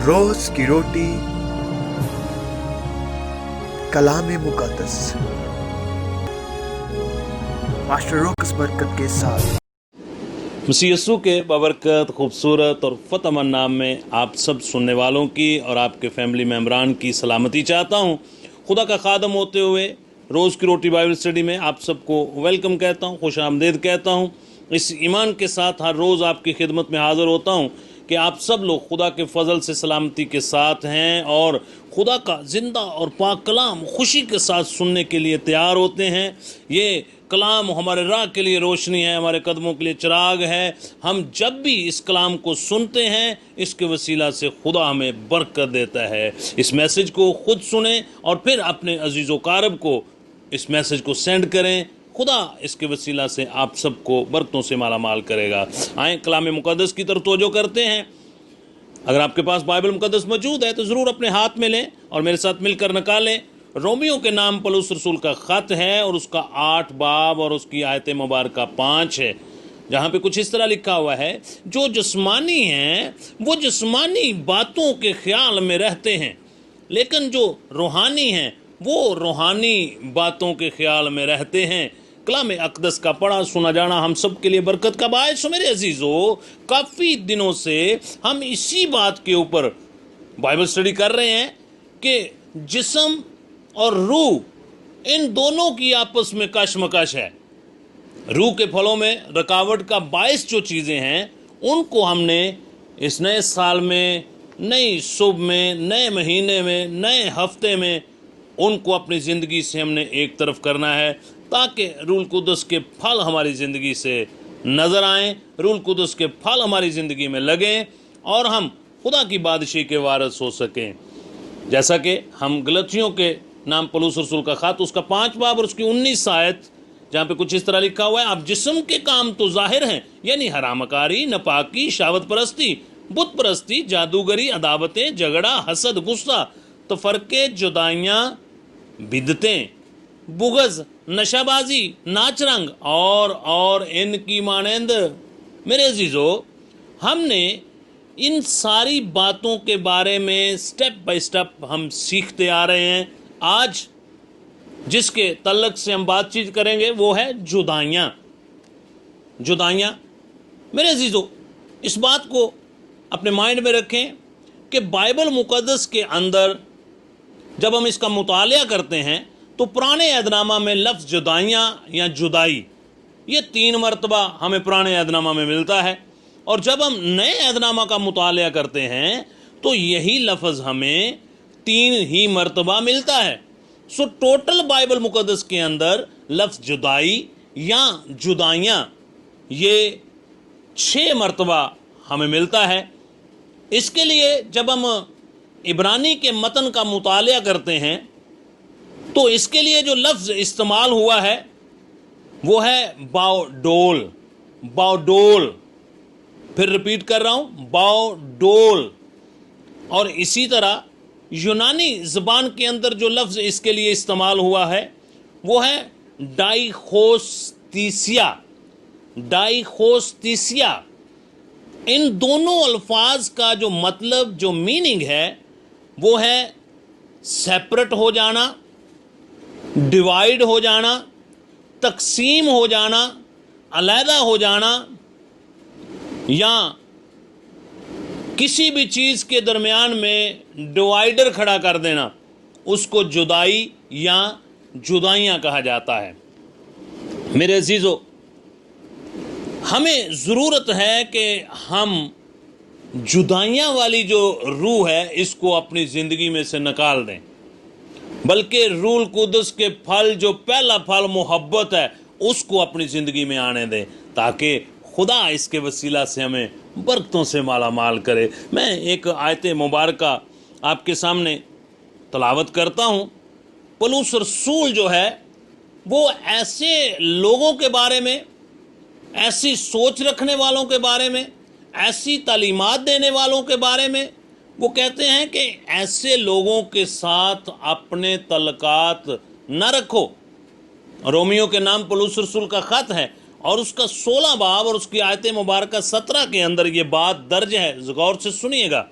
روز کی روٹی کلام مقدس ماسٹر روکس برکت کے ساتھ مسیح یسوع کے بابرکت خوبصورت اور فتح مند نام میں آپ سب سننے والوں کی اور آپ کے فیملی ممبران کی سلامتی چاہتا ہوں۔ خدا کا خادم ہوتے ہوئے روز کی روٹی بائبل اسٹڈی میں آپ سب کو ویلکم کہتا ہوں، خوش آمدید کہتا ہوں۔ اس ایمان کے ساتھ ہر روز آپ کی خدمت میں حاضر ہوتا ہوں کہ آپ سب لوگ خدا کے فضل سے سلامتی کے ساتھ ہیں اور خدا کا زندہ اور پاک کلام خوشی کے ساتھ سننے کے لیے تیار ہوتے ہیں۔ یہ کلام ہمارے راہ کے لیے روشنی ہے، ہمارے قدموں کے لیے چراغ ہے۔ ہم جب بھی اس کلام کو سنتے ہیں اس کے وسیلہ سے خدا ہمیں برکت دیتا ہے۔ اس میسج کو خود سنیں اور پھر اپنے عزیز و اقارب کو اس میسج کو سینڈ کریں۔ خدا اس کے وسیلہ سے آپ سب کو برکتوں سے مالا مال کرے گا۔ آئیں کلام مقدس کی طرف توجہ کرتے ہیں۔ اگر آپ کے پاس بائبل مقدس موجود ہے تو ضرور اپنے ہاتھ میں لیں اور میرے ساتھ مل کر نکالیں۔ رومیو کے نام پولس رسول کا خط ہے اور اس کا 8 باب اور اس کی آیت مبارکہ 5 ہے، جہاں پہ کچھ اس طرح لکھا ہوا ہے، جو جسمانی ہیں وہ جسمانی باتوں کے خیال میں رہتے ہیں، لیکن جو روحانی ہیں وہ روحانی باتوں کے خیال میں رہتے ہیں۔ کلام اقدس کا پڑھا سنا جانا ہم سب کے لیے برکت کا باعث ہو۔ میرے عزیزو، کافی دنوں سے ہم اسی بات کے اوپر بائبل اسٹڈی کر رہے ہیں کہ جسم اور روح ان دونوں کی آپس میں کشمکش ہے۔ روح کے پھلوں میں رکاوٹ کا باعث جو چیزیں ہیں ان کو ہم نے اس نئے سال میں، نئی صبح میں، نئے مہینے میں، نئے ہفتے میں ان کو اپنی زندگی سے ہم نے ایک طرف کرنا ہے تاکہ روح القدس کے پھل ہماری زندگی سے نظر آئیں، روح القدس کے پھل ہماری زندگی میں لگیں اور ہم خدا کی بادشاہی کے وارث ہو سکیں۔ جیسا کہ ہم گلتیوں کے نام پولس رسول کا خط اس کا 5 باب اور اس کی 19 آیت، جہاں پہ کچھ اس طرح لکھا ہوا ہے، اب جسم کے کام تو ظاہر ہیں، یعنی حرام کاری، ناپاکی، شہوت پرستی، بت پرستی، جادوگری، عداوتیں، جھگڑا، حسد، غصہ، تفرقے، جدائیاں، بدعتیں، بغض، نشہ بازی، ناچ رنگ اور ان کی مانند۔ میرے عزیزو، ہم نے ان ساری باتوں کے بارے میں سٹیپ بائی سٹیپ ہم سیکھتے آ رہے ہیں۔ آج جس کے تعلق سے ہم بات چیت کریں گے وہ ہے جدائیاں۔ جدائیاں، میرے عزیزو، اس بات کو اپنے مائنڈ میں رکھیں کہ بائبل مقدس کے اندر جب ہم اس کا مطالعہ کرتے ہیں تو پرانے عہد نامہ میں لفظ جدائیاں یا جدائی یہ 3 مرتبہ ہمیں پرانے عہد نامہ میں ملتا ہے، اور جب ہم نئے عہد نامہ کا مطالعہ کرتے ہیں تو یہی لفظ ہمیں 3 ہی مرتبہ ملتا ہے۔ سو ٹوٹل بائبل مقدس کے اندر لفظ جدائی یا جدائیاں یہ 6 مرتبہ ہمیں ملتا ہے۔ اس کے لیے جب ہم عبرانی کے متن کا مطالعہ کرتے ہیں تو اس کے لیے جو لفظ استعمال ہوا ہے وہ ہے باؤڈول۔ باؤڈول، پھر ریپیٹ کر رہا ہوں، باؤڈول۔ اور اسی طرح یونانی زبان کے اندر جو لفظ اس کے لیے استعمال ہوا ہے وہ ہے ڈائیخوستیسیا۔ ڈائیخوستیسیا۔ ان دونوں الفاظ کا جو مطلب، جو میننگ ہے وہ ہے سیپریٹ ہو جانا، ڈیوائیڈ ہو جانا، تقسیم ہو جانا، علیحدہ ہو جانا، یا کسی بھی چیز کے درمیان میں ڈیوائیڈر کھڑا کر دینا، اس کو جدائی یا جدائیاں کہا جاتا ہے۔ میرے عزیزو، ہمیں ضرورت ہے کہ ہم جدائیاں والی جو روح ہے اس کو اپنی زندگی میں سے نکال دیں، بلکہ روح القدس کے پھل، جو پہلا پھل محبت ہے، اس کو اپنی زندگی میں آنے دیں تاکہ خدا اس کے وسیلہ سے ہمیں برکتوں سے مالا مال کرے۔ میں ایک آیت مبارکہ آپ کے سامنے تلاوت کرتا ہوں۔ پولس رسول جو ہے وہ ایسے لوگوں کے بارے میں، ایسی سوچ رکھنے والوں کے بارے میں، ایسی تعلیمات دینے والوں کے بارے میں وہ کہتے ہیں کہ ایسے لوگوں کے ساتھ اپنے تعلقات نہ رکھو۔ رومیو کے نام پولس رسول کا خط ہے اور اس کا 16 باب اور اس کی آیت مبارکہ 17 کے اندر یہ بات درج ہے، غور سے سنیے گا۔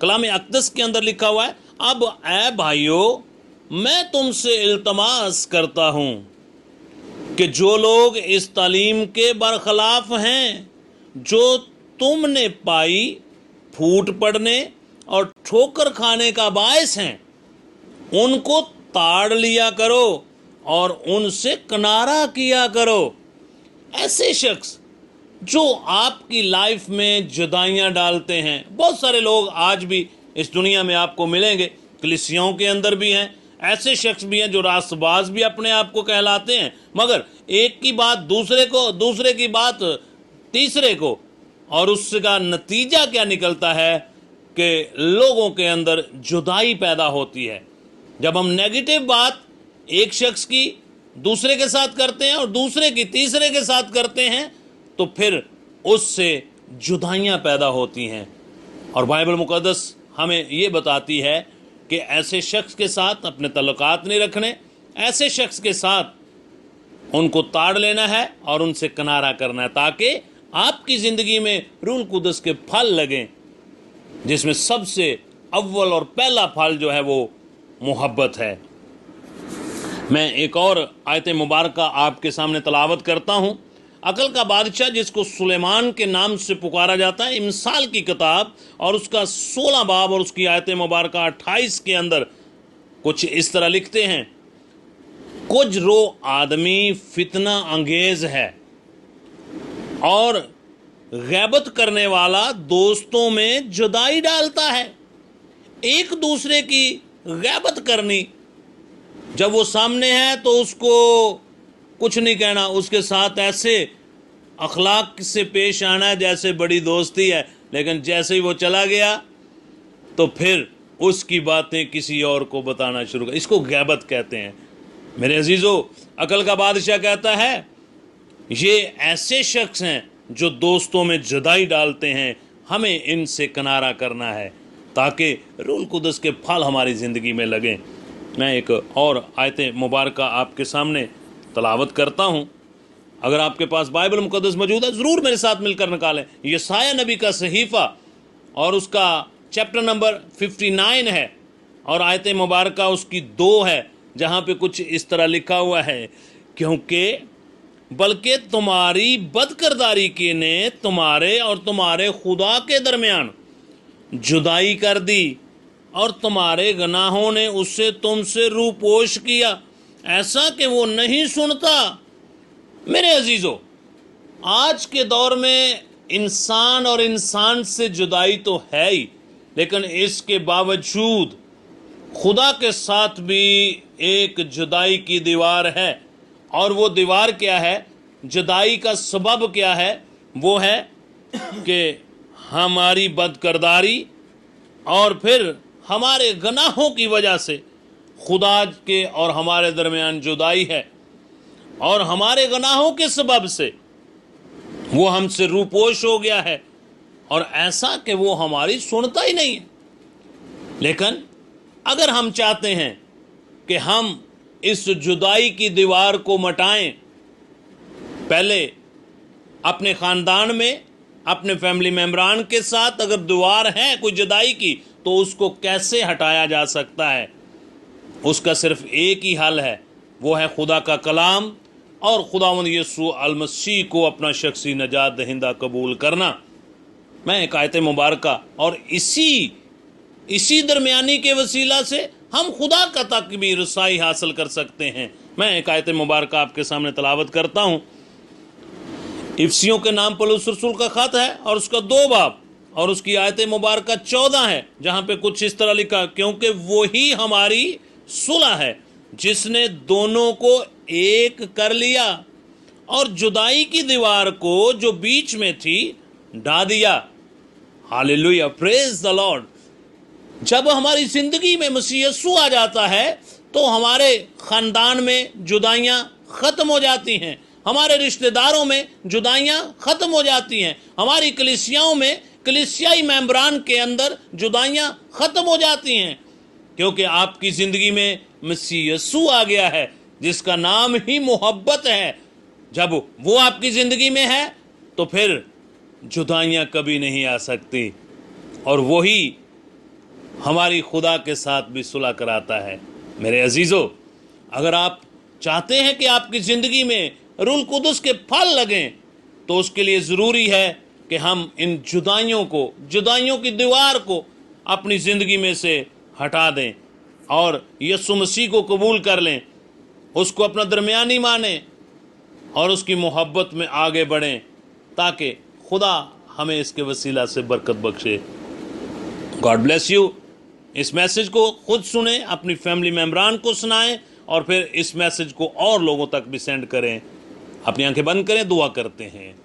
कलाम अक़दस के अंदर लिखा हुआ है, अब ऐ भाइयों मैं तुमसे इल्तमास करता हूँ कि जो लोग इस तालीम के बरखिलाफ हैं जो तुमने पाई, फूट पड़ने और ठोकर खाने का बायस हैं, उनको ताड़ लिया करो और उनसे किनारा किया करो। ऐसे शख्स जो आपकी लाइफ में जुदाइयाँ डालते हैं, बहुत सारे लोग आज भी इस दुनिया में आपको मिलेंगे, कलीसियाओं के अंदर भी हैं, ऐसे शख्स भी हैं जो रास्तबाज भी अपने आप को कहलाते हैं, मगर एक की बात दूसरे को, दूसरे की बात तीसरे को, और उसका नतीजा क्या निकलता है कि लोगों के अंदर जुदाई पैदा होती है। जब हम नेगेटिव बात एक शख्स की दूसरे के साथ करते हैं और दूसरे की तीसरे के साथ करते हैं तो फिर उससे जुदाइयाँ पैदा होती हैं। और बाइबल मुक़द्दस हमें ये बताती है कि ऐसे शख्स के साथ अपने तल्लुकात नहीं रखने, ऐसे शख्स के साथ उनको ताड़ लेना है और उनसे किनारा करना है, ताकि आपकी ज़िंदगी में रूह कुदस के फल लगें, जिसमें सबसे अव्वल और पहला फल जो है वो मोहब्बत है। मैं एक और आयत मुबारक आपके सामने तलावत करता हूँ। अकल का बादशाह, जिसको सुलेमान के नाम से पुकारा जाता है, इमसाल की किताब और उसका 16 बाब और उसकी आयत मुबारक 28 के अंदर कुछ इस तरह लिखते हैं, कुछ रो आदमी फितना अंगेज है और गैबत करने वाला दोस्तों में जुदाई डालता है। एक दूसरे की गैबत करनी, जब वो सामने है तो उसको कुछ नहीं कहना, उसके साथ ऐसे अखलाक से पेश आना जैसे बड़ी दोस्ती है, लेकिन जैसे ही वो चला गया तो फिर उसकी बातें किसी और को बताना शुरू कर, इसको गैबत कहते हैं। मेरे अजीज़ों, अकल का बादशाह कहता है ये ऐसे शख्स हैं जो दोस्तों में जुदाई डालते हैं, हमें इनसे किनारा करना है ताकि रूह कुदस के फल हमारी ज़िंदगी में लगें। मैं एक और आयत मुबारक आपके सामने तलावत करता हूँ। अगर आपके पास बाइबल मुक़द्दस मौजूद है, ज़रूर मेरे साथ मिलकर निकालें। यशाया नबी का सहीफ़ा और उसका चैप्टर नंबर 59 है और आयत मुबारक उसकी 2 है, जहाँ पे कुछ इस तरह लिखा हुआ है, क्योंकि बल्कि तुम्हारी बदकिरदारी की ने तुम्हारे और तुम्हारे खुदा के दरमियान जुदाई कर दी और तुम्हारे गुनाहों ने उससे तुमसे रूपोश किया, ऐसा कि वो नहीं सुनता। मेरे अजीज़ों, आज के दौर में इंसान और इंसान से जुदाई तो है ही, लेकिन इसके बावजूद खुदा के साथ भी एक जुदाई की दीवार है। और वो दीवार क्या है, जुदाई का सबब क्या है? वो है कि हमारी बदकिरदारी और फिर हमारे गुनाहों की वजह से खुदा के और हमारे दरमियान जुदाई है, और हमारे गुनाहों के सबब से वो हमसे रूपोश हो गया है, और ऐसा कि वो हमारी सुनता ही नहीं है। लेकिन अगर हम चाहते हैं कि हम इस जुदाई की दीवार को मटाएं, पहले अपने ख़ानदान में अपने फैमिली मेम्बरान के साथ अगर दीवार है कोई जुदाई की, तो उसको कैसे हटाया जा सकता है? उसका सिर्फ एक ही हल है, वो है खुदा का कलाम और खुदावंद यीशु अल मसीह को अपना शख्सी नजात दहिंदा कबूल करना। मैं एक आयत मुबारक और इसी दरमियानी के वसीला से हम खुदा का तक भी रसाई हासिल कर सकते हैं। मैं एक आयत मुबारक आपके सामने तलावत करता हूँ। इफ्सियों के नाम पौलुस रसूल का ख़त है और उसका 2 बाब और उसकी आयत मुबारक 14 है, जहाँ पे कुछ इस तरह लिखा, क्योंकि वही हमारी सुलह है जिसने दोनों को एक कर लिया और जुदाई की दीवार को जो बीच में थी ढा दिया। Hallelujah, praise the Lord. जब हमारी ज़िंदगी में मसीह यीशु आ जाता है तो हमारे ख़ानदान में जुदाइयाँ ख़त्म हो जाती हैं, हमारे रिश्तेदारों में जुदाइयाँ ख़त्म हो जाती हैं, हमारी कलीसियाओं में कलीसियाई मेम्बरान के अंदर जुदाइयाँ ख़त्म हो जाती हैं, क्योंकि आपकी ज़िंदगी में मसीह यीशु आ गया है जिसका नाम ही मोहब्बत है। जब वो आपकी ज़िंदगी में है तो फिर जुदाइयाँ कभी नहीं आ सकती। और वही हमारी खुदा के साथ भी सुलह कराता है। मेरे अजीज़ों, अगर आप चाहते हैं कि आपकी ज़िंदगी में रूह कुदस के फल लगें, तो उसके लिए ज़रूरी है कि हम इन जुदाइयों की दीवार को अपनी ज़िंदगी में से हटा दें और यीशु मसीह को कबूल कर लें, उसको अपना दरमियानी माने और उसकी मोहब्बत में आगे बढ़ें, ताकि खुदा हमें इसके वसीला से बरकत बख्शे। God bless you. इस मैसेज को खुद सुने, अपनी फैमिली मेम्बरान को सुनाएं और फिर इस मैसेज को और लोगों तक भी सेंड करें। अपनी आंखें बंद करें, दुआ करते हैं।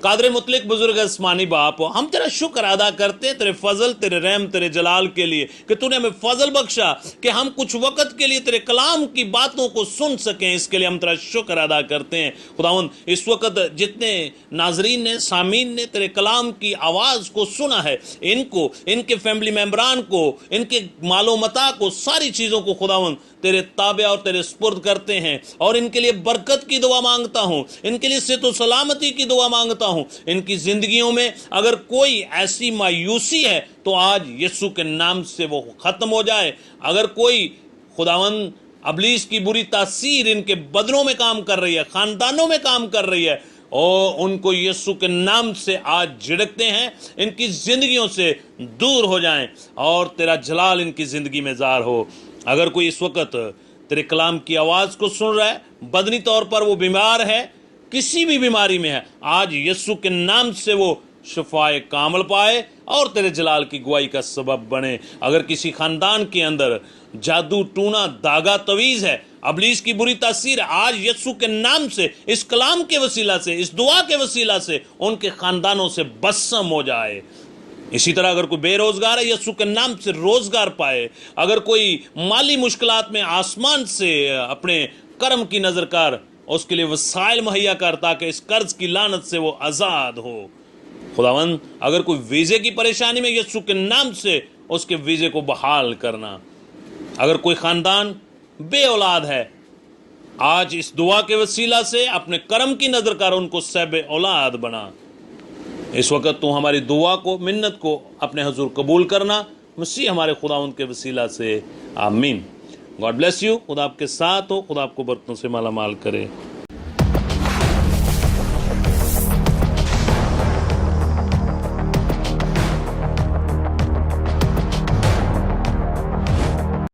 कादर मुतलिक बुजुर्ग आसमानी बाप, हम तेरा शुक्र अदा करते हैं तेरे फजल, तेरे रहम, तेरे जलाल के लिए कि तूने हमें फजल बख्शा कि हम कुछ वक्त के लिए तेरे कलाम की बातों को सुन सकें। इसके लिए हम तेरा शुक्र अदा करते हैं। खुदावंद, इस वक्त जितने नाजरीन ने, सामीन ने तेरे कलाम की आवाज़ को सुना है, इनको, इनके फैमिली मेम्बरान को, इनके मालो मता को, सारी चीज़ों को खुदावंद तेरे ताबे और तेरे स्पुर्द करते हैं और इनके लिए बरकत की दुआ मांगता हूँ, इनके लिए सेहत और सलामती की दुआ मांगता हूँ। इनकी ज़िंदगियों में अगर कोई ऐसी मायूसी है तो आज यीशु के नाम से वो ख़त्म हो जाए। अगर कोई खुदावंद अबलीस की बुरी तासीर इनके बदनों में काम कर रही है, ख़ानदानों में काम कर रही है, और उनको यीशु के नाम से आज झिड़कते हैं, इनकी ज़िंदगियों से दूर हो जाएं और तेरा जलाल इनकी ज़िंदगी में ज़ाहिर हो। अगर कोई इस वक्त तेरे कलाम की आवाज़ को सुन रहा है, बदनी तौर पर वो बीमार है, किसी भी बीमारी में है, आज यीशु के नाम से वो शफाए कामल पाए और तेरे जलाल की गवाही का सबब बने। अगर किसी खानदान के अंदर जादू, टूना, दागा, तवीज़ है, अबलीस की बुरी तासीर, आज यीशु के नाम से, इस कलाम के वसीला से, इस दुआ के वसीला से उनके खानदानों से बस्सम हो जाए। इसी तरह अगर कोई बेरोजगार है, यीशु के नाम से रोजगार पाए। अगर कोई माली मुश्किलात में, आसमान से अपने करम की नजर कर उसके लिए वसाइल मुहैया कर, ताकि इस कर्ज की लानत से वो आज़ाद हो। खुदावंद, अगर कोई वीज़े की परेशानी में, यीशु के नाम से उसके वीज़े को बहाल करना। अगर कोई ख़ानदान बे औलाद है, आज इस दुआ के वसीला से अपने करम की नज़र कर उनको सहब औलाद बना। इस वक्त तू हमारी दुआ को, मिन्नत को अपने हुजूर कबूल करना, मसीह हमारे खुदावंद के वसीला से, आमीन। God bless you. खुदा आपके साथ हो, खुदा आपको बरकतों से माला माल करे।